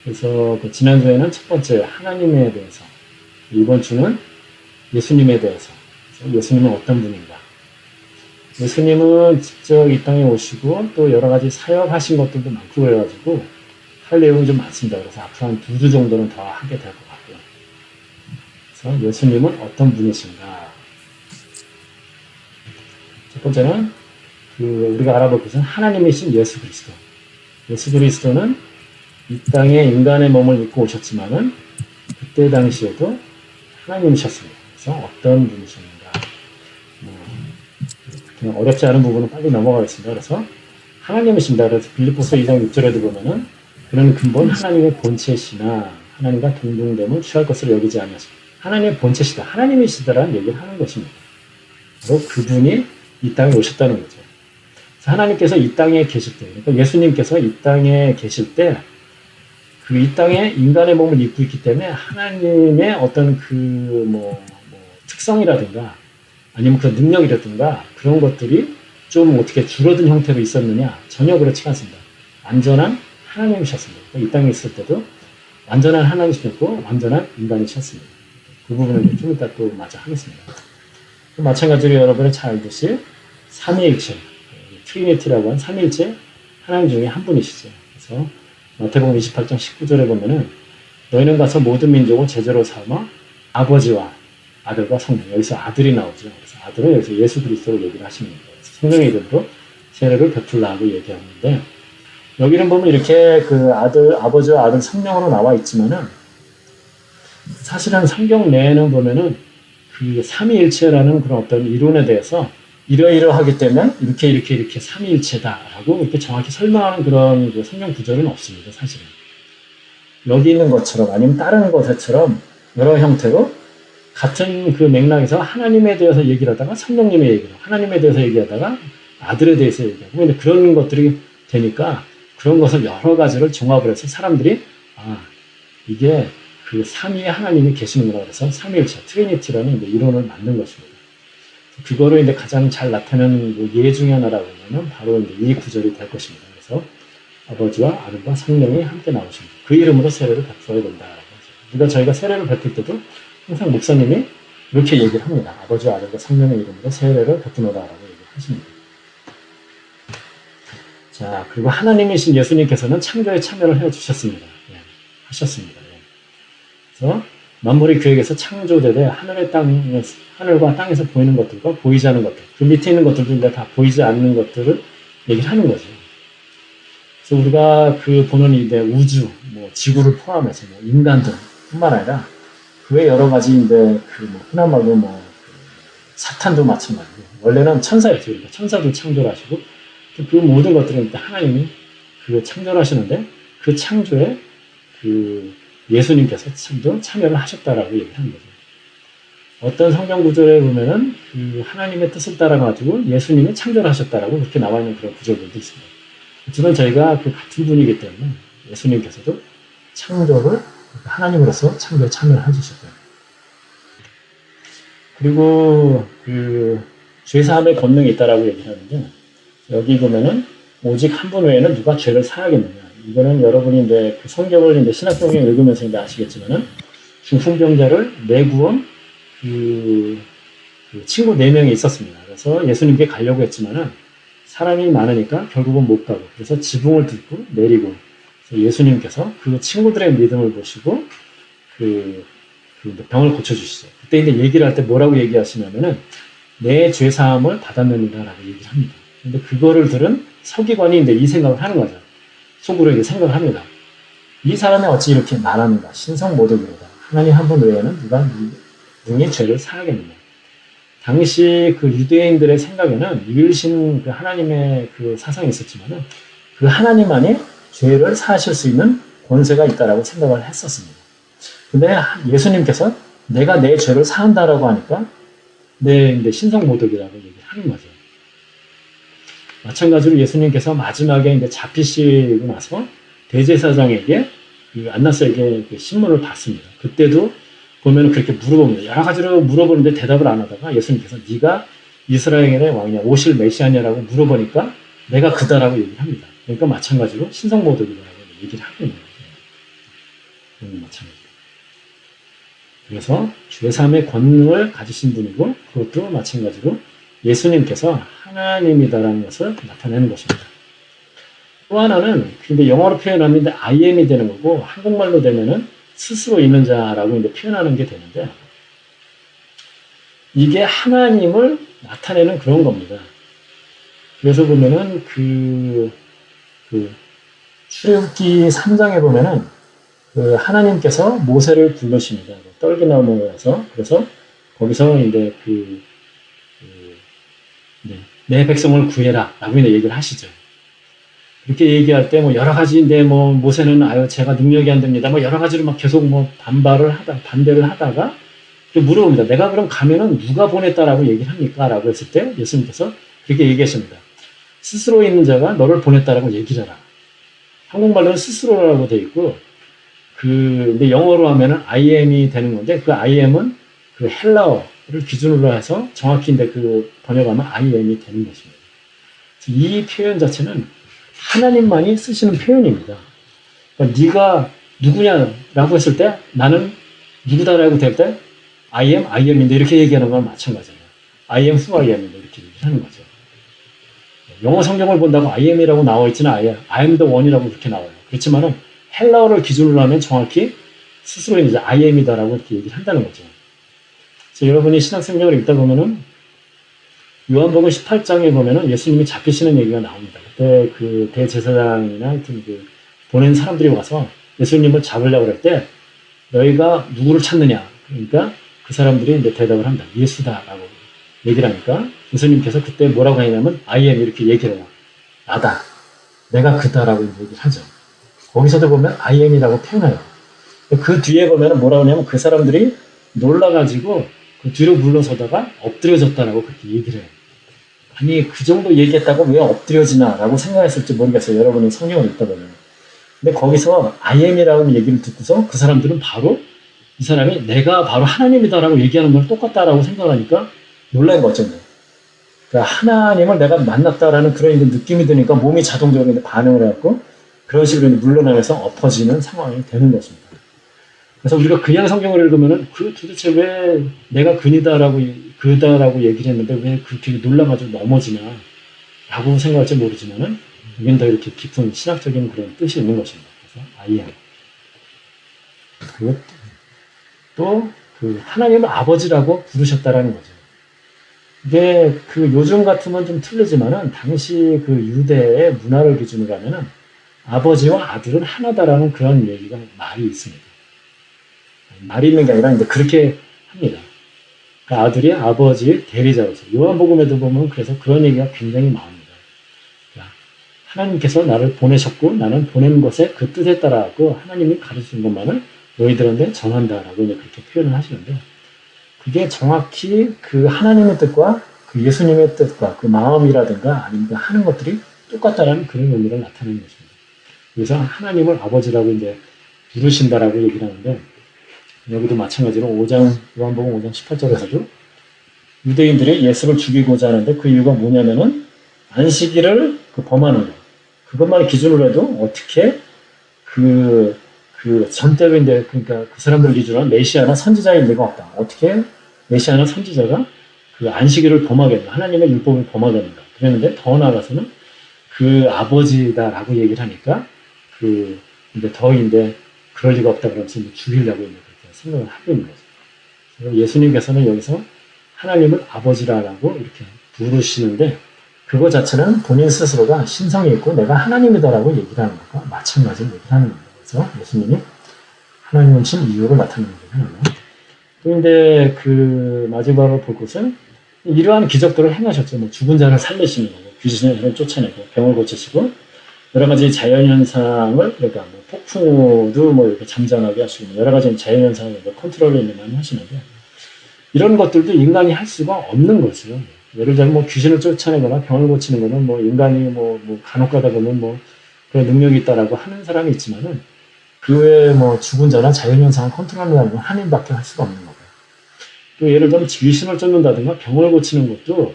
그래서 그 지난주에는 첫 번째 하나님에 대해서, 이번 주는 예수님에 대해서, 예수님은 어떤 분인가. 예수님은 직접 이 땅에 오시고 또 여러 가지 사역하신 것들도 많고 그래가지고 할 내용이 좀 많습니다. 그래서 앞으로 한 2주 정도는 더 하게 될 것 같고요. 그래서 예수님은 어떤 분이신가. 첫 번째는 우리가 알아볼 것은 하나님이신 예수 그리스도. 예수 그리스도는 이 땅에 인간의 몸을 입고 오셨지만은 그때 당시에도 하나님이셨습니다. 그래서 어떤 분이셨는가. 그냥 어렵지 않은 부분은 빨리 넘어가겠습니다. 그래서 하나님이신다. 그래서 빌립보서 2장 6절에도 보면은 그런 근본 하나님의 본체시나 하나님과 동등됨을 취할 것으로 여기지 아니하시고 하나님의 본체시다. 하나님이시다라는 얘기를 하는 것입니다. 바로 그분이 이 땅에 오셨다는 거죠. 그래서 하나님께서 이 땅에 계실 때, 그러니까 예수님께서 이 땅에 계실 때 이 땅에 인간의 몸을 입고 있기 때문에 하나님의 어떤 특성이라든가 아니면 그 능력이라든가 그런 것들이 좀 어떻게 줄어든 형태로 있었느냐? 전혀 그렇지 않습니다. 완전한 하나님이셨습니다. 이 땅에 있을 때도 완전한 하나님이셨고 완전한 인간이셨습니다. 그 부분을 좀 이따 또 마저 하겠습니다. 마찬가지로 여러분이 잘 알듯이 삼위일체, 트리니티라고 하는 삼위일체 하나님 중에 한 분이시죠. 그래서 마태복음 28장 19절에 보면은 너희는 가서 모든 민족을 제자로 삼아 아버지와 아들과 성령, 여기서 아들이 나오죠. 그래서 아들은 여기서 예수 그리스도를 얘기를 하시는 거예요. 성령의 이름으로 세례를 베풀라고 얘기하는데 여기는 보면 이렇게 그 아버지와 아들 성령으로 나와 있지만은 사실은 성경 내에는 보면은 그 삼위일체라는 그런 어떤 이론에 대해서 이러이러하기 때문에 이렇게 삼위일체다라고 이렇게 정확히 설명하는 그런 그 성경 구절은 없습니다. 사실은 여기 있는 것처럼 아니면 다른 것처럼 여러 형태로 같은 그 맥락에서 하나님에 대해서 얘기를 하다가 성령님의 얘기를 하나님에 대해서 얘기하다가 아들에 대해서 얘기하고 근데 그런 것들이 되니까 그런 것을 여러 가지를 종합을 해서 사람들이 이게 그 삼위의 하나님이 계시는구나 그래서 삼위일체 트리니티라는 이제 이론을 만든 것입니다. 그거를 이제 가장 잘 나타내는 예 중에 하나라고 하면 바로 이제 이 구절이 될 것입니다. 그래서 아버지와 아들과 성령이 함께 나오십니다. 그 이름으로 세례를 베풀어야 된다라고 하죠. 그러니까 저희가 세례를 베풀 때도 항상 목사님이 이렇게 얘기를 합니다. 아버지와 아들과 성령의 이름으로 세례를 베푸노라라고 얘기를 하십니다. 자, 그리고 하나님이신 예수님께서는 창조에 참여를 해주셨습니다. 하셨습니다. 그래서 만물이 그에게서 창조되되 하늘과 땅에서 보이는 것들과 보이지 않는 것들, 그 밑에 있는 것들도 다 보이지 않는 것들을 얘기를 하는 거죠. 그래서 우리가 그 보는 이 우주, 지구를 포함해서 인간들 뿐만 아니라 그 외 여러 가지인데 흔한 말로 사탄도 마찬가지고 원래는 천사였죠. 그러니까 천사도 창조를 하시고 그 모든 것들은 일단 하나님이 그 창조를 하시는데 그 창조에 예수님께서 참여를 하셨다라고 얘기를 하는 거죠. 어떤 성경 구절에 보면은 하나님의 뜻을 따라가지고 예수님이 창조를 하셨다라고 그렇게 나와 있는 그런 구절들도 있습니다. 하지만 저희가 그 같은 분이기 때문에 예수님께서도 창조를 하나님으로서 창조에 참여를 해주셨고요. 그리고 죄사함의 권능이 있다라고 얘기를 하는데 여기 보면은 오직 한 분 외에는 누가 죄를 사하겠느냐. 이거는 여러분이 그 성경을 신학성경 읽으면서 아시겠지만은 중풍병자를 내구원 친구 4명이 있었습니다. 그래서 예수님께 가려고 했지만은 사람이 많으니까 결국은 못 가고 그래서 지붕을 뚫고 내리고 예수님께서 그 친구들의 믿음을 보시고 병을 고쳐주시죠. 그때 이제 얘기를 할 때 뭐라고 얘기하시냐면은 내 죄사함을 받았느니라라고 얘기를 합니다. 근데 그거를 들은 서기관이 이제 이 생각을 하는 거죠. 속으로 이제 생각을 합니다. 이 사람이 어찌 이렇게 말하는가? 신성모독이로다. 하나님 한 분 외에는 누가 능히 죄를 사하겠느냐. 당시 그 유대인들의 생각에는 유일신 그 하나님의 그 사상이 있었지만은 그 하나님만이 죄를 사하실 수 있는 권세가 있다라고 생각을 했었습니다. 근데 예수님께서 내가 내 죄를 사한다라고 하니까 이제 신성모독이라고 얘기하는 거죠. 마찬가지로 예수님께서 마지막에 이제 잡히시고 나서 대제사장에게 안나스에게 신문을 받습니다. 그때도 보면 그렇게 물어봅니다. 여러 가지로 물어보는데 대답을 안 하다가 예수님께서 네가 이스라엘의 왕이냐 오실 메시아냐라고 물어보니까 내가 그다라고 얘기를 합니다. 그러니까 마찬가지로 신성모독이라고 얘기를 하고 있는 거예요. 마찬가지입니다. 그래서 제3의 권능을 가지신 분이고 그것도 마찬가지로 예수님께서 하나님이다라는 것을 나타내는 것입니다. 또 하나는 근데 영어로 표현하면 I am이 되는 거고 한국말로 되면은 스스로 있는 자라고 이제 표현하는 게 되는데 이게 하나님을 나타내는 그런 겁니다. 그래서 보면은 출애굽기 3장에 보면은 하나님께서 모세를 부르십니다. 떨기나무에서 그래서 거기서 이제 내 백성을 구해라라고 얘기를 하시죠. 그렇게 얘기할 때 뭐 여러 가지인데 뭐 모세는 아유 제가 능력이 안 됩니다. 뭐 여러 가지로 막 계속 뭐 반대를 하다가 물어봅니다. 내가 그럼 가면은 누가 보냈다라고 얘기를 합니까? 라고 했을 때 예수님께서 그렇게 얘기하십니다. 스스로 있는 자가 너를 보냈다라고 얘기를 해라. 한국말로는 스스로라고 돼 있고 근데 영어로 하면은 I am이 되는 건데 그 I am은 그 헬라어를 기준으로 해서 정확히 이제 번역하면 I am이 되는 것입니다. 이 표현 자체는 하나님만이 쓰시는 표현입니다. 그러니까 네가 누구냐라고 했을 때 나는 누구다라고 될 때 I am인데 이렇게 얘기하는 거랑 마찬가지예요. I am who I am인데 이렇게 얘기하는 거죠. 영어 성경을 본다고 I am이라고 나와 있지는 I am the one이라고 그렇게 나와요. 그렇지만은 헬라어를 기준으로 하면 정확히 스스로 이제 I am이다라고 이렇게 얘기를 한다는 거죠. 그래서 여러분이 신학성경을 읽다 보면은 요한복음 18장에 보면은 예수님이 잡히시는 얘기가 나옵니다. 그때 대제사장이나 하여튼 보낸 사람들이 와서 예수님을 잡으려고 할 때 너희가 누구를 찾느냐? 그러니까 그 사람들이 이제 대답을 합니다. 예수다라고 얘기를 하니까 예수님께서 그때 뭐라고 하냐면 I am 이렇게 얘기를 해요. 나다. 내가 그다라고 얘기를 하죠. 거기서도 보면 I am이라고 표현해요. 그 뒤에 보면 뭐라고 하냐면 그 사람들이 놀라가지고 그 뒤로 물러서다가 엎드려졌다라고 그렇게 얘기를 해요. 아니 그 정도 얘기했다고 왜 엎드려지나라고 생각했을지 모르겠어요. 여러분이 성경을 읽다 보면. 근데 거기서 I am이라는 얘기를 듣고서 그 사람들은 바로 이 사람이 내가 바로 하나님이다라고 얘기하는 걸 똑같다라고 생각하니까 놀란 거죠. 그러니까 하나님을 내가 만났다라는 그런 느낌이 드니까 몸이 자동적으로 반응을 해갖고 그런 식으로 물러나면서 엎어지는 상황이 되는 것입니다. 그래서 우리가 그냥 성경을 읽으면은 도대체 왜 내가 그다라고 얘기를 했는데 왜 그렇게 놀라가지고 넘어지냐 라고 생각할지 모르지만은 여긴 더 이렇게 깊은 신학적인 그런 뜻이 있는 것입니다. 그래서 I am. 그리고 또 하나님을 아버지라고 부르셨다라는 거죠. 이게 요즘 같으면 좀 틀리지만은 당시 유대의 문화를 기준으로 하면은 아버지와 아들은 하나다라는 그런 얘기가 말이 있습니다. 말이 있는 게 아니라 이제 그렇게 합니다. 그러니까 아들이 아버지의 대리자로서 요한복음에도 보면 그래서 그런 얘기가 굉장히 많습니다. 그러니까 하나님께서 나를 보내셨고 나는 보낸 것에 그 뜻에 따라서 하나님이 가르치는 것만을 너희들한테 전한다라고 이제 그렇게 표현을 하시는데 그게 정확히 하나님의 뜻과 예수님의 뜻과 마음이라든가 아니면 하는 것들이 똑같다라는 그런 의미를 나타내는 것입니다. 그래서 하나님을 아버지라고 이제 부르신다라고 얘기를 하는데 여기도 마찬가지로 요한복음 5장 18절에서도 유대인들이 예수를 죽이고자 하는데 그 이유가 뭐냐면은 안식일을 범하는 거. 그것만 기준으로 해도 어떻게 전대로인데 그러니까 그 사람들 기준으로 메시아나 선지자일 리가 없다. 어떻게 메시아나 선지자가 안식일을 범하겠나? 하나님의 율법을 범하겠는가? 그랬는데 더 나아가서는 아버지다라고 얘기를 하니까 이제 그럴 리가 없다 그러면서 죽이려고 이제 그렇게 생각을 하고 있는 거죠. 예수님께서는 여기서 하나님을 아버지라고 이렇게 부르시는데 그거 자체는 본인 스스로가 신성이 있고 내가 하나님이다라고 얘기를 하는 것과 마찬가지로 얘기를 하는 겁니다. 그래서 예수님이 하나님이신 이유를 나타내는 거예요. 또 이제 마지막으로 볼 것은 이러한 기적들을 행하셨죠. 뭐 죽은 자를 살리시는 거고 귀신을 쫓아내고 병을 고치시고 여러 가지 자연현상을 그러니까 폭풍우도 이렇게 잠잠하게 하시고 여러 가지 자연현상을 컨트롤을 많이 하시는데 이런 것들도 인간이 할 수가 없는 거죠. 예를 들면 귀신을 쫓아내거나 병을 고치는 거는 인간이 간혹 가다 보면 그런 능력이 있다라고 하는 사람이 있지만은 그 외에 죽은 자나 자연현상을 컨트롤하는 건 하나님밖에 할 수가 없는 거고요. 또 예를 들면 귀신을 쫓는다든가 병을 고치는 것도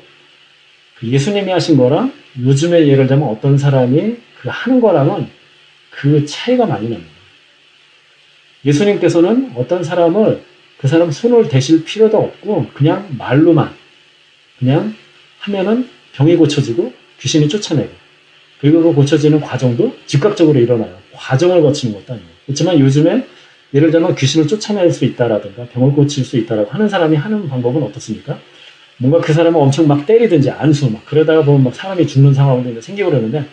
예수님이 하신 거랑 요즘에 예를 들면 어떤 사람이 하는 거랑은 차이가 많이 납니다. 예수님께서는 어떤 사람을 그 사람 손을 대실 필요도 없고 그냥 말로만 그냥 하면은 병이 고쳐지고 귀신이 쫓아내고 그리고 그 고쳐지는 과정도 즉각적으로 일어나요. 과정을 거치는 것도 아니에요. 그렇지만 요즘에 예를 들면 귀신을 쫓아낼 수 있다라든가 병을 고칠 수 있다라고 하는 사람이 하는 방법은 어떻습니까? 뭔가 그 사람을 엄청 막 때리든지 안수 막 그러다가 보면 막 사람이 죽는 상황도 생기고 그러는데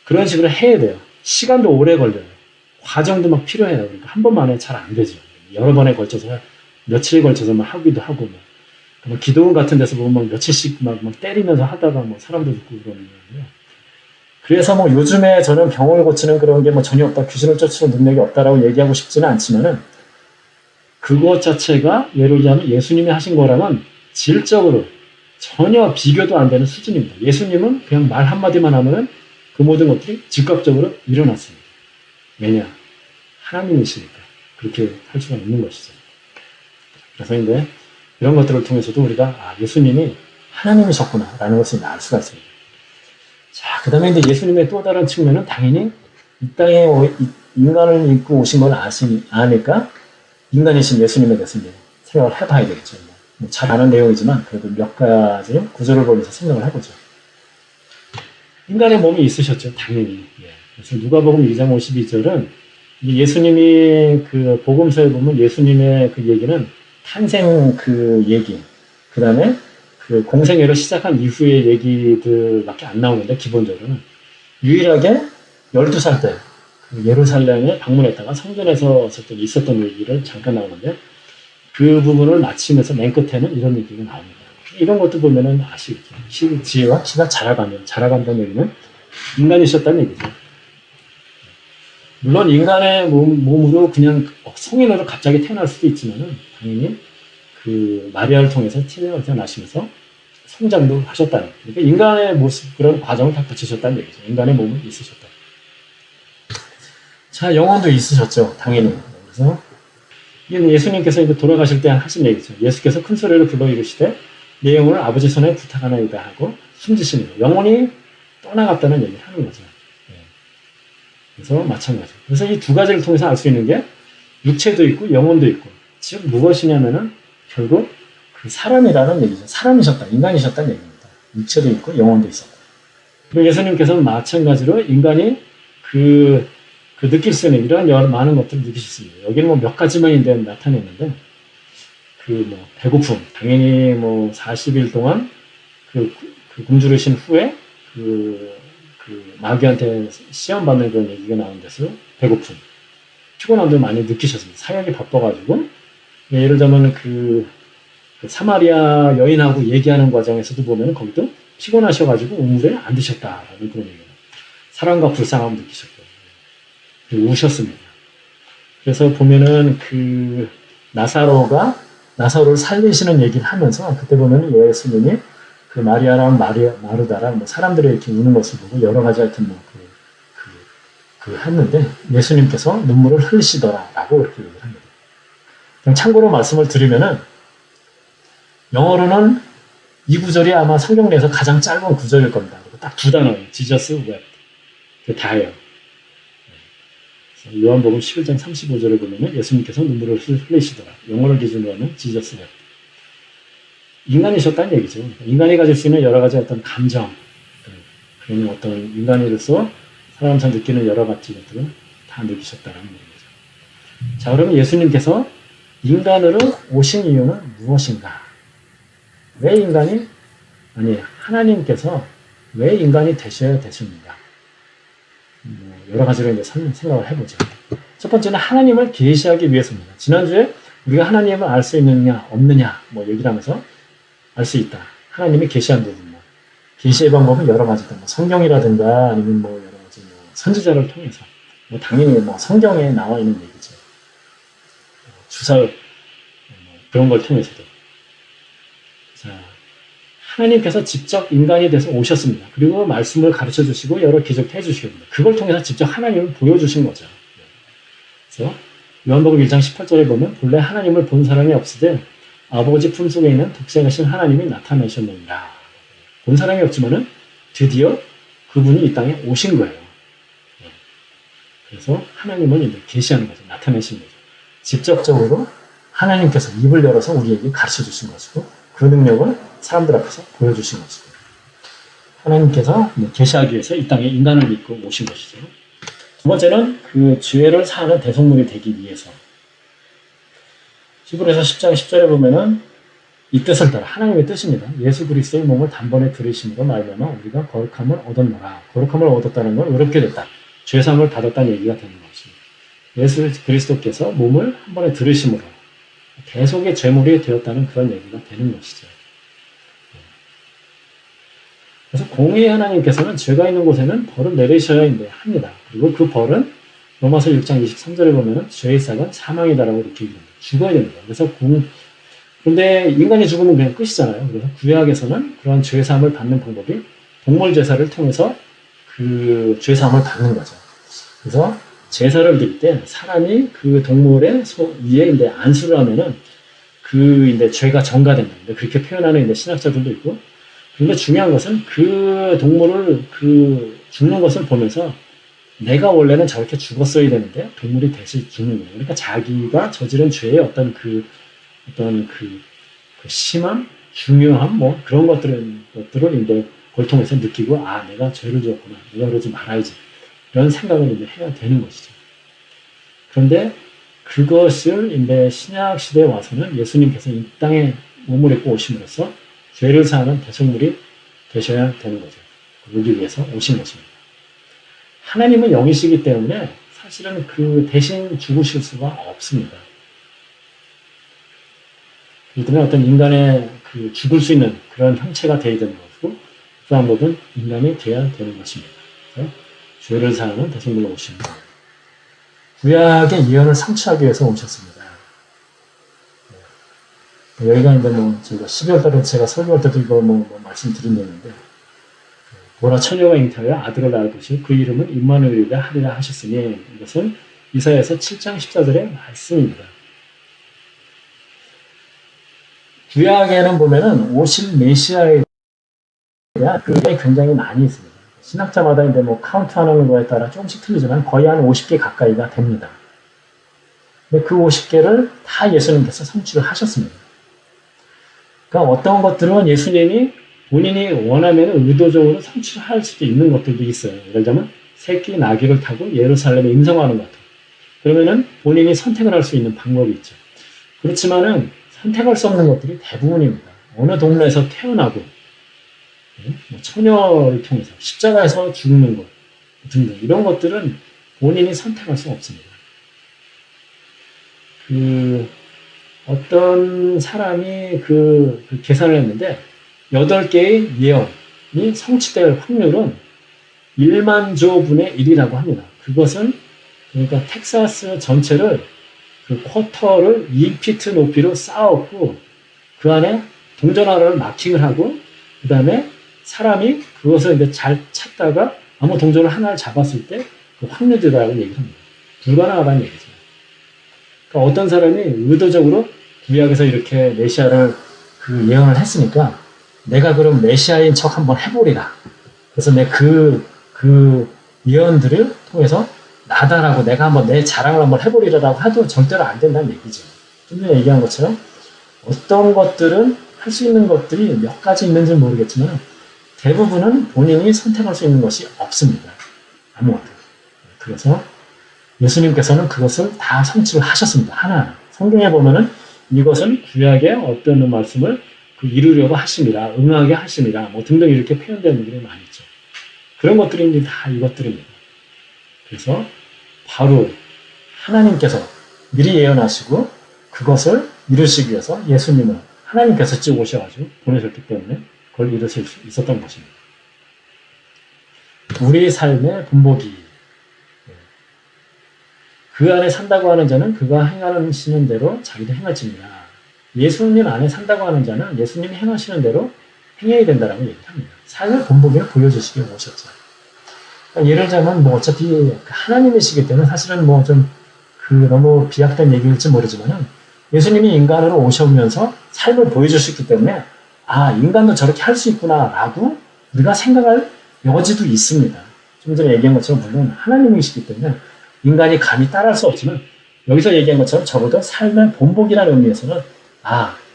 그런 식으로 해야 돼요. 시간도 오래 걸려요. 과정도 막 필요해요. 그러니까 한 번만에 잘 안 되죠. 여러 번에 걸쳐서 며칠에 걸쳐서 막 하기도 하고 뭐 기도원 같은 데서 보면 막 며칠씩 막 때리면서 하다가 뭐 사람도 죽고 그러는 거예요. 그래서 뭐 요즘에 저는 병을 고치는 그런 게 뭐 전혀 없다, 귀신을 쫓는 능력이 없다라고 얘기하고 싶지는 않지만은 그것 자체가 예를 들자면 예수님이 하신 거랑은 질적으로 전혀 비교도 안 되는 수준입니다. 예수님은 그냥 말 한마디만 하면은 그 모든 것들이 즉각적으로 일어났습니다. 왜냐? 하나님이시니까 그렇게 할 수가 있는 것이죠. 그래서 이제 이런 것들을 통해서도 우리가 예수님이 하나님이셨구나라는 것을 알 수가 있습니다. 자, 그 다음에 이제 예수님의 또 다른 측면은 당연히 이 땅에 인간을 입고 오신 걸 아니까 인간이신 예수님에 대해서 이제 생각을 해봐야 되겠죠. 잘 아는 내용이지만 그래도 몇 가지 구절을 보면서 생각을 해보죠. 인간의 몸이 있으셨죠, 당연히. 그래서 누가복음 2장 52절은 예수님이 그 복음서에 보면 예수님의 그 얘기는 탄생 그 얘기, 그 다음에 그 공생애를 시작한 이후의 얘기들밖에 안 나오는데 기본적으로는 유일하게 12살 때 그 예루살렘에 방문했다가 성전에서 있었던 얘기를 잠깐 나오는데 그 부분을 마치면서 맨 끝에는 이런 얘기가 나옵니다. 이런 것도 보면은 아시겠죠. 지혜와 키가 자라간다는 얘기는 인간이셨다는 얘기죠. 물론 인간의 몸으로 그냥 성인으로 갑자기 태어날 수도 있지만은 당연히 그 마리아를 통해서 태어나시면서 성장도 하셨다는. 그러니까 인간의 모습 그런 과정을 다 거치셨다는 얘기죠. 인간의 몸은 있으셨다. 자, 영혼도 있으셨죠, 당연히. 그래서 예수님께서 이제 돌아가실 때 하신 얘기죠. 예수께서 큰 소리를 불러 이르시되 내 영혼을 아버지 손에 부탁하나이다 하고 숨지시는 거예요. 영혼이 떠나갔다는 얘기를 하는 거죠. 그래서 마찬가지. 그래서 이 두 가지를 통해서 알 수 있는 게 육체도 있고 영혼도 있고 즉 무엇이냐면은 결국 그 사람이라는 얘기죠. 사람이셨다, 인간이셨다는 얘기입니다. 육체도 있고 영혼도 있었다. 그리고 예수님께서는 마찬가지로 인간이 그 느낄 수 있는 이런 여러 많은 것들을 느끼셨습니다. 여기는 뭐 몇 가지만 나타냈는데 그 배고픔, 당연히 40일 동안 그 굶주리신 후에 그 마귀한테 시험받는 그런 얘기가 나온 데서 배고픔, 피곤함도 많이 느끼셨습니다. 사역이 바빠가지고 예를 들면 그 사마리아 여인하고 얘기하는 과정에서도 보면 거기도 피곤하셔가지고 우물에 앉으셨다라는 그런 얘기예요. 사랑과 불쌍함을 느끼셨고 우셨습니다. 그래서 보면은 그 나사로를 살리시는 얘기를 하면서 그때 보면은 예수님이 그 마리아랑 마르다랑 사람들이 이렇게 우는 것을 보고 여러 가지 하여튼 했는데 예수님께서 눈물을 흘리시더라라고 이렇게 얘기를 합니다. 참고로 말씀을 드리면은 영어로는 이 구절이 아마 성경 내에서 가장 짧은 구절일 겁니다. 딱 두 단어예요. Jesus wept. 그게 다예요. 요한복음 11장 35절을 보면 예수님께서 눈물을 흘리시더라. 영어를 기준으로 하면 Jesus wept. 인간이셨다는 얘기죠. 인간이 가질 수 있는 여러 가지 어떤 감정, 그런 어떤 인간으로서 사람상 느끼는 여러 가지 것들을 다 느끼셨다는 얘기죠. 자, 그러면 예수님께서 인간으로 오신 이유는 무엇인가? 왜 하나님께서 왜 인간이 되셔야 되십니까? 여러 가지로 이제 생각을 해보죠. 첫 번째는 하나님을 계시하기 위해서입니다. 지난주에 우리가 하나님을 알 수 있느냐, 없느냐, 얘기를 하면서 알 수 있다. 하나님이 계시한 부분, 계시의 방법은 여러 가지다. 성경이라든가 아니면 여러 가지 선지자를 통해서, 당연히 성경에 나와 있는 얘기죠. 주사 그런 걸 통해서도. 자, 하나님께서 직접 인간이 돼서 오셨습니다. 그리고 말씀을 가르쳐 주시고 여러 기적도 해주시겁니다. 그걸 통해서 직접 하나님을 보여주신 거죠. 그래서 요한복음 1장 18절에 보면 본래 하나님을 본 사람이 없으되 아버지 품속에 있는 독생하신 하나님이 나타나셨느니라. 본 사람이 없지만은 드디어 그분이 이 땅에 오신 거예요. 그래서 하나님은 이제 계시하는 거죠. 나타내신 거죠. 직접적으로 하나님께서 입을 열어서 우리에게 가르쳐 주신 것이고 그 능력을 사람들 앞에서 보여주신 것이고 하나님께서 계시하기 위해서 이 땅에 인간을 믿고 오신 것이죠. 두 번째는 그 죄를 사하는 대속물이 되기 위해서 히브리서 10장 10절에 보면은 이 뜻을 따라 하나님의 뜻입니다. 예수 그리스도의 몸을 단번에 들으심으로 말미암아 우리가 거룩함을 얻었노라. 거룩함을 얻었다는 건 의롭게 됐다. 죄사함을 받았다는 얘기가 되는 것입니다. 예수 그리스도께서 몸을 한 번에 들으심으로 대속의 제물이 되었다는 그런 얘기가 되는 것이죠. 그래서 공의의 하나님께서는 죄가 있는 곳에는 벌을 내리셔야 합니다. 그리고 그 벌은 로마서 6장 23절에 보면은 죄의 삭은 사망이다라고 이렇게 얘기합니다. 죽어야 됩니다. 그래서 근데 인간이 죽으면 그냥 끝이잖아요. 그래서 구약에서는 그런 죄사함을 받는 방법이 동물 제사를 통해서 그 죄사함을 받는 거죠. 그래서 제사를 드릴 때 사람이 그 동물의 위에 이제 안수를 하면은 그 이제 죄가 전가된다. 그렇게 표현하는 이제 신학자들도 있고. 그런데 중요한 것은 그 동물을 그 죽는 것을 보면서 내가 원래는 저렇게 죽었어야 되는데 동물이 대신 죽는 거예요. 그러니까 자기가 저지른 죄의 어떤 그 심함, 중요함, 뭐 그런 것들을 이제 그걸 통해서 느끼고 아 내가 죄를 지었구나, 내가 그러지 말아야지 이런 생각을 이제 해야 되는 것이죠. 그런데 그것을 이제 신약 시대에 와서는 예수님께서 이 땅에 몸을 입고 오심으로써 죄를 사하는 대속물이 되셔야 되는 거죠. 그러기 위해서 오신 것입니다. 하나님은 영이시기 때문에 사실은 그 대신 죽으실 수가 없습니다. 그렇기 때문에 어떤 인간의 그 죽을 수 있는 그런 형체가 되어야 되는 것이고 그 방법은 인간이 되어야 되는 것입니다. 그래서 죄를 사하는 대속물로 오신 것. 구약의 예언을 성취하기 위해서 오셨습니다. 여기가 이제 저희가 12월 달에 제가 설교할 때도 이거 말씀드린 얘기인데, 보라 처녀가 잉태하여 아들을 낳을 것이요 그 이름은 임마누엘이라 하리라 하셨으니 이것은 이사야서 7장 14절의 말씀입니다. 구약에는 보면은 오실 메시아에 대한 그게 굉장히 많이 있습니다. 신학자마다 이제 카운트하는 거에 따라 조금씩 틀리지만 거의 한 50개 가까이가 됩니다. 근데 그 50개를 다 예수님께서 성취를 하셨습니다. 그러니까 어떤 것들은 예수님이 본인이 원하면 의도적으로 성취할 수도 있는 것들도 있어요. 예를 들자면 새끼 나귀를 타고 예루살렘에 임성하는 것 같아요. 그러면은 본인이 선택을 할 수 있는 방법이 있죠. 그렇지만은 선택할 수 없는 것들이 대부분입니다. 어느 동네에서 태어나고 처녀를 통해서 십자가에서 죽는 것 등등 이런 것들은 본인이 선택할 수 없습니다. 어떤 사람이 계산을 했는데 8개의 예언이 성취될 확률은 1만 조분의 1이라고 합니다. 그것은 그러니까 텍사스 전체를 그 쿼터를 2피트 높이로 쌓았고 그 안에 동전하나를 마킹을 하고 그 다음에 사람이 그것을 이제 잘 찾다가 아무 동전을 하나를 잡았을 때 그 확률이라고 얘기를 합니다. 불가능하다는 얘기죠. 그러니까 어떤 사람이 의도적으로 구약에서 이렇게 메시아를 예언을 했으니까 내가 그럼 메시아인 척 한번 해보리라. 그래서 그 예언들을 통해서 나다라고 내가 한번 내 자랑을 한번 해보리라고 해도 절대로 안 된다는 얘기죠. 좀 전에 얘기한 것처럼 어떤 것들은 할 수 있는 것들이 몇 가지 있는지 모르겠지만 대부분은 본인이 선택할 수 있는 것이 없습니다. 아무것도. 그래서 예수님께서는 그것을 다 성취를 하셨습니다. 하나하나. 성경에 보면은 이것은 구약의 어떤 말씀을 이루려고 하심이라, 응하게 하심이라, 등등 이렇게 표현되는 일이 많이 있죠. 그런 것들이 다 이것들입니다. 그래서 바로 하나님께서 미리 예언하시고 그것을 이루시기 위해서 예수님을 하나님께서 쭉 오셔가지고 보내셨기 때문에 그걸 이루실 수 있었던 것입니다. 우리 삶의 본보기. 그 안에 산다고 하는 자는 그가 행하시는 대로 자기도 행할지니라. 예수님 안에 산다고 하는 자는 예수님이 행하시는 대로 행해야 된다라고 얘기를 합니다. 삶의 본보기를 보여주시기 위해 오셨죠. 그러니까 예를 들자면 어차피 하나님이시기 때문에 사실은 너무 비약된 얘기일지 모르지만은 예수님이 인간으로 오셔면서 삶을 보여주셨기 때문에 인간도 저렇게 할 수 있구나라고 우리가 생각할 여지도 있습니다. 좀 전에 얘기한 것처럼 물론 하나님이시기 때문에 인간이 감히 따라할 수 없지만 여기서 얘기한 것처럼 적어도 삶의 본보기라는 의미에서는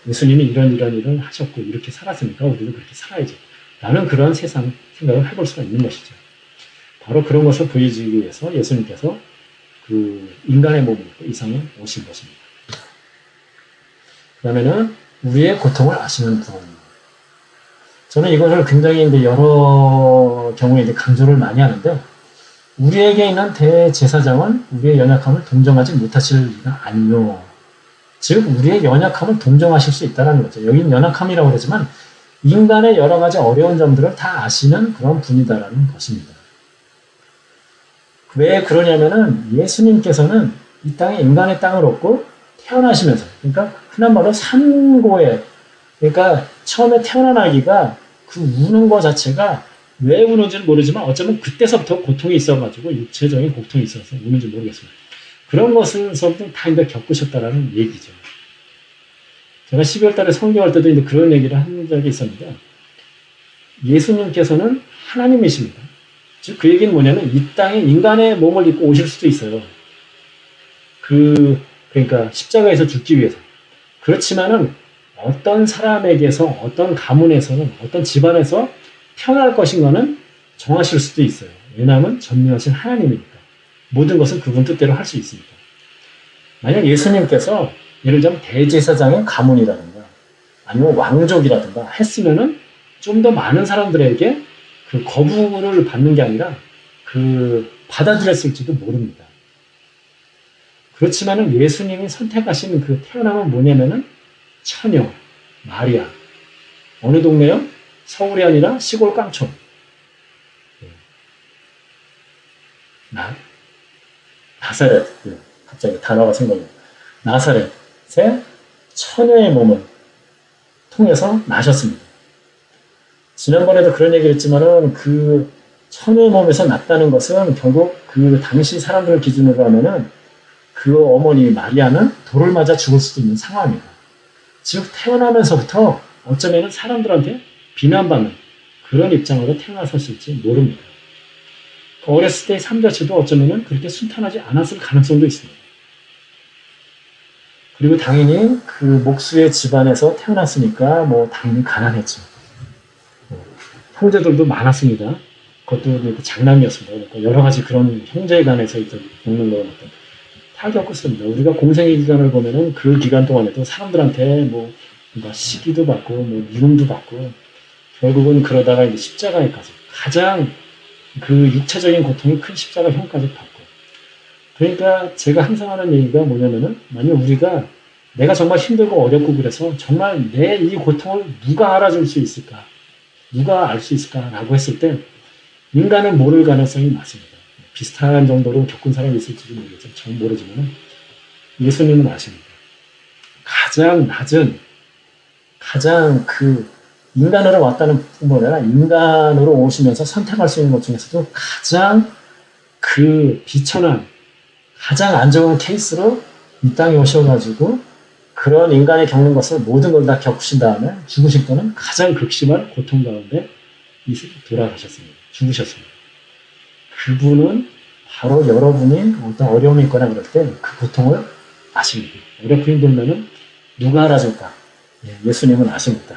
예수님이 이런 일을 하셨고 이렇게 살았으니까 우리도 그렇게 살아야지 라는 그런 생각을 해볼 수가 있는 것이죠. 바로 그런 것을 보여주기 위해서 예수님께서 그 인간의 몸을 입고 이 세상에 오신 것입니다. 그 다음에는 우리의 고통을 아시는 분. 저는 이것을 굉장히 여러 경우에 강조를 많이 하는데, 우리에게 있는 대제사장은 우리의 연약함을 동정하지 못하실 리가 아니요. 즉 우리의 연약함을 동정하실 수 있다는 거죠. 여기는 연약함이라고 그러지만 인간의 여러 가지 어려운 점들을 다 아시는 그런 분이다라는 것입니다. 왜 그러냐면은 예수님께서는 이 땅에 인간의 땅을 얻고 태어나시면서, 그러니까 흔한 말로 산고에, 그러니까 처음에 태어난 아기가 그 우는 것 자체가 왜 우는지는 모르지만 어쩌면 그때서부터 고통이 있어가지고 육체적인 고통이 있어서 우는지 모르겠습니다. 그런 것을서부터 다 겪으셨다라는 얘기죠. 제가 12월 달에 성경할 때도 그런 얘기를 한 적이 있었는데, 예수님께서는 하나님이십니다. 즉, 그 얘기는 뭐냐면, 이 땅에 인간의 몸을 입고 오실 수도 있어요. 그러니까 십자가에서 죽기 위해서. 그렇지만은, 어떤 사람에게서, 어떤 가문에서는, 어떤 집안에서 태어날 것인가는 정하실 수도 있어요. 왜냐하면 전능하신 하나님이니까. 모든 것은 그분 뜻대로 할 수 있으니까. 만약 예수님께서 예를 들면 대제사장의 가문이라든가 아니면 왕족이라든가 했으면은 좀 더 많은 사람들에게 그 거부를 받는 게 아니라 받아들였을지도 모릅니다. 그렇지만은 예수님이 선택하신 그 태어남은 뭐냐면은 처녀, 마리아. 어느 동네요? 서울이 아니라 시골 깡촌. 나사렛. 갑자기 단어가 생각나요. 나사렛의 처녀의 몸을 통해서 나셨습니다. 지난번에도 그런 얘기를 했지만은 그 처녀의 몸에서 났다는 것은 결국 그 당시 사람들을 기준으로 하면은 그 어머니 마리아는 돌을 맞아 죽을 수도 있는 상황이에요. 즉 태어나면서부터 어쩌면 사람들한테 비난받는 그런 입장으로 태어났었을지 모릅니다. 어렸을 때의 삶 자체도 어쩌면 그렇게 순탄하지 않았을 가능성도 있습니다. 그리고 당연히 그 목수의 집안에서 태어났으니까 당연히 가난했죠. 형제들도 많았습니다. 그것도 장남이었습니다. 그러니까 여러 가지 그런 형제에 관해서 겪는 건 다 겪었습니다. 우리가 공생의 기간을 보면은 그 기간 동안에도 사람들한테 시기도 받고 미움도 받고 결국은 그러다가 이제 십자가에까지 가장 그 육체적인 고통이 큰 십자가형까지 받고. 그러니까 제가 항상 하는 얘기가 뭐냐면은 만약 우리가 내가 정말 힘들고 어렵고 그래서 정말 내 이 고통을 누가 알아줄 수 있을까? 누가 알 수 있을까라고 했을 때 인간은 모를 가능성이 많습니다. 비슷한 정도로 겪은 사람이 있을지도 모르겠죠. 전 모르지만 예수님은 아십니다. 가장 낮은, 가장 인간으로 왔다는 뿐만 아니라 인간으로 오시면서 선택할 수 있는 것 중에서도 가장 비천한, 가장 안정한 케이스로 이 땅에 오셔가지고 그런 인간이 겪는 것을 모든 걸 다 겪으신 다음에 죽으실 때는 가장 극심한 고통 가운데 돌아가셨습니다. 죽으셨습니다. 그분은 바로 여러분이 어떤 어려움이 있거나 그럴 때 그 고통을 아십니다. 어렵고 힘들면은 누가 알아줄까? 예수님은 아십니다.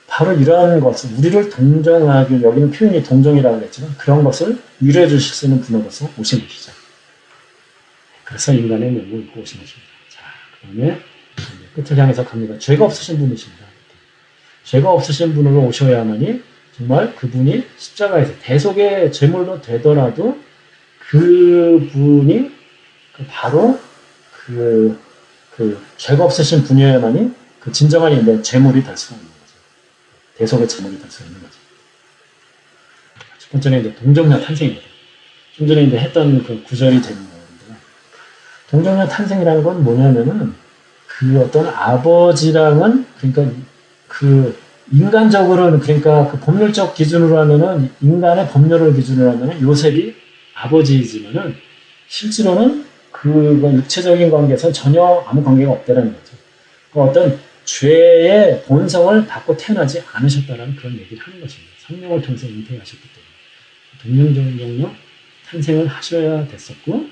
바로 이러한 것을 우리를 동정하기, 여기는 표현이 동정이라고 했지만 그런 것을 위로해 주실 수 있는 분으로서 오신 것이죠. 그래서 인간의 몸을 입고 오신 것입니다. 자, 그 다음에 끝을 향해서 갑니다. 죄가 없으신 분이십니다. 죄가 없으신 분으로 오셔야만이 정말 그분이 십자가에서 대속의 제물로 되더라도 그분이 바로 죄가 없으신 분이어야만이 그 진정한 제물이 될 수가 있는 거죠. 대속의 제물이 될 수 있는 거죠. 첫 번째는 동정녀 탄생입니다. 좀 전에 했던 그 구절이 됩니다. 동정녀 탄생이라는 건 뭐냐면은 그 어떤 아버지랑은 그러니까 인간적으로는 그러니까 그 법률적 기준으로 하면은 인간의 법률을 기준으로 하면은 요셉이 아버지이지만은 실제로는 그건 육체적인 관계에서 전혀 아무 관계가 없다는 거죠. 그 어떤 죄의 본성을 받고 태어나지 않으셨다는 그런 얘기를 하는 것입니다. 성령을 통해서 잉태하셨기 때문에 동정녀 탄생을 하셔야 됐었고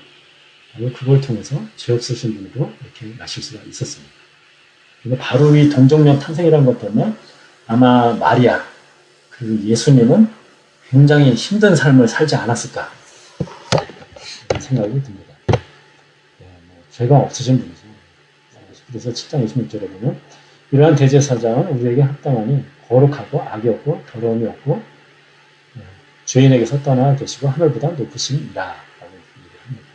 그걸 통해서 죄 없으신 분으로 이렇게 나실 수가 있었습니다. 그리고 바로 이 동정녀 탄생이라는 것 때문에 아마 마리아 그리고 예수님은 굉장히 힘든 삶을 살지 않았을까 생각이 듭니다. 죄가 없으신 분이죠. 그래서 7장 26절에 보면 이러한 대제사장은 우리에게 합당하니 거룩하고 악이 없고 더러움이 없고 죄인에게서 떠나 계시고 하늘보다 높으심이라 라고 얘기를 합니다.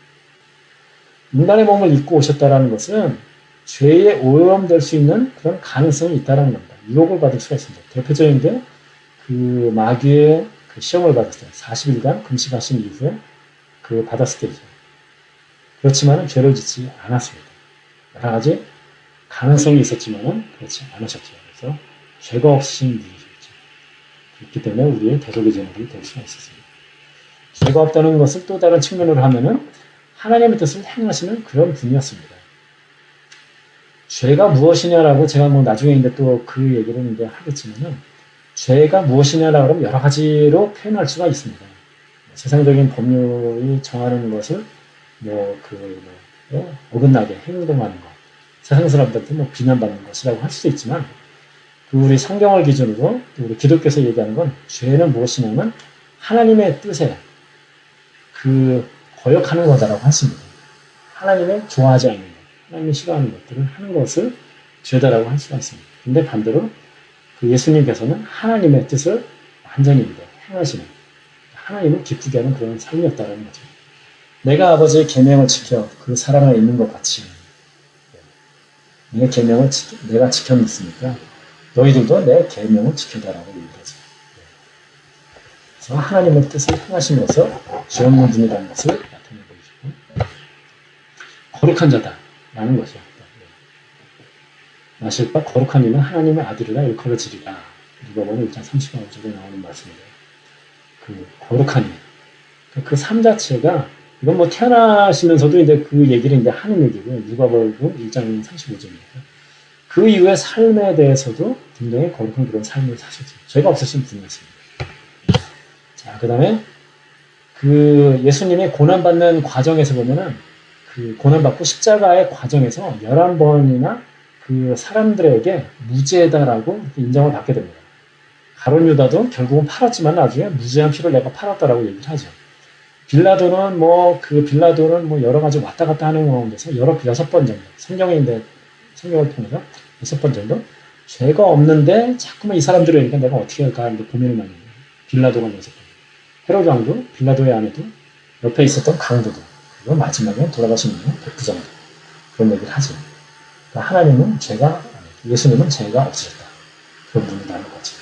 인간의 몸을 입고 오셨다는 것은 죄에 오염될 수 있는 그런 가능성이 있다는 겁니다. 유혹을 받을 수가 있습니다. 대표적인 게 그 마귀의 그 시험을 받았을 때 40일간 금식하신 이후에 그 받았을 때죠. 그렇지만 죄를 짓지 않았습니다. 여러 가지 가능성이 있었지만 그렇지 않으셨죠. 그래서 죄가 없으신 분이셨죠. 그렇기 때문에 우리의 대속의 제물이 될 수가 있었습니다. 죄가 없다는 것을 또 다른 측면으로 하면은 하나님의 뜻을 행하시는 그런 분이었습니다. 죄가 무엇이냐라고 제가 뭐 나중에 이제 또 그 얘기를 이제 하겠지만은 죄가 무엇이냐라고 하면 여러 가지로 표현할 수가 있습니다. 세상적인 법률이 정하는 것을 어긋나게 행동하는 것, 세상 사람들한테 비난받는 것이라고 할 수도 있지만, 우리 성경을 기준으로 우리 기독교에서 얘기하는 건 죄는 무엇이냐면 하나님의 뜻에 거역하는 거다라고 했습니다. 하나님의 좋아하지 않는 것, 하나님이 싫어하는 것들을 하는 것을 죄다라고 할 수가 있습니다. 근데 반대로 예수님께서는 하나님의 뜻을 완전히 행하시는, 하나님을 기쁘게 하는 그런 삶이었다는 거죠. 내가 아버지의 계명을 지켜 그 사랑을 있는 것 같이 내 계명을 내가 지켰으니까 너희들도 내 계명을 지켜다라고 얘기하죠. 그래서 하나님의 뜻을 행하시면서 죄 없는 분이라는 것을 나타내 보이시고 거룩한 자다라는 것이죠. 나실 바 거룩한 이는 하나님의 아들이라 일컬어지리라. 누가복음 1장 35절에 나오는 말씀이에요. 거룩한 이. 그 삶 자체가 이건 태어나시면서도 이제 그 얘기를 이제 하는 얘기고요. 누가복음 1장 35절입니다. 그 이후의 삶에 대해서도 굉장히 거룩한 그런 삶을 사셨죠. 죄가 없으신 분이었습니다. 자, 그 다음에 예수님의 고난받는 과정에서 보면은 고난받고 십자가의 과정에서 11번이나 사람들에게 무죄다라고 인정을 받게 됩니다. 가룟 유다도 결국은 팔았지만 나중에 무죄한 피를 내가 팔았다라고 얘기를 하죠. 빌라도는 여러 가지 왔다 갔다 하는 가운데서 6번 정도, 성경을 통해서 6번 정도 죄가 없는데 자꾸만 이 사람들을 보니까 내가 어떻게 할까 하는데 고민을 많이 해요. 빌라도가 6번. 헤로드 왕도, 빌라도의 아내도, 옆에 있었던 강도도, 그리고 마지막에 돌아가신 분은 백부장도 그런 얘기를 하죠. 하나님은 예수님은 죄가 없으셨다. 그런 분이라는 거죠.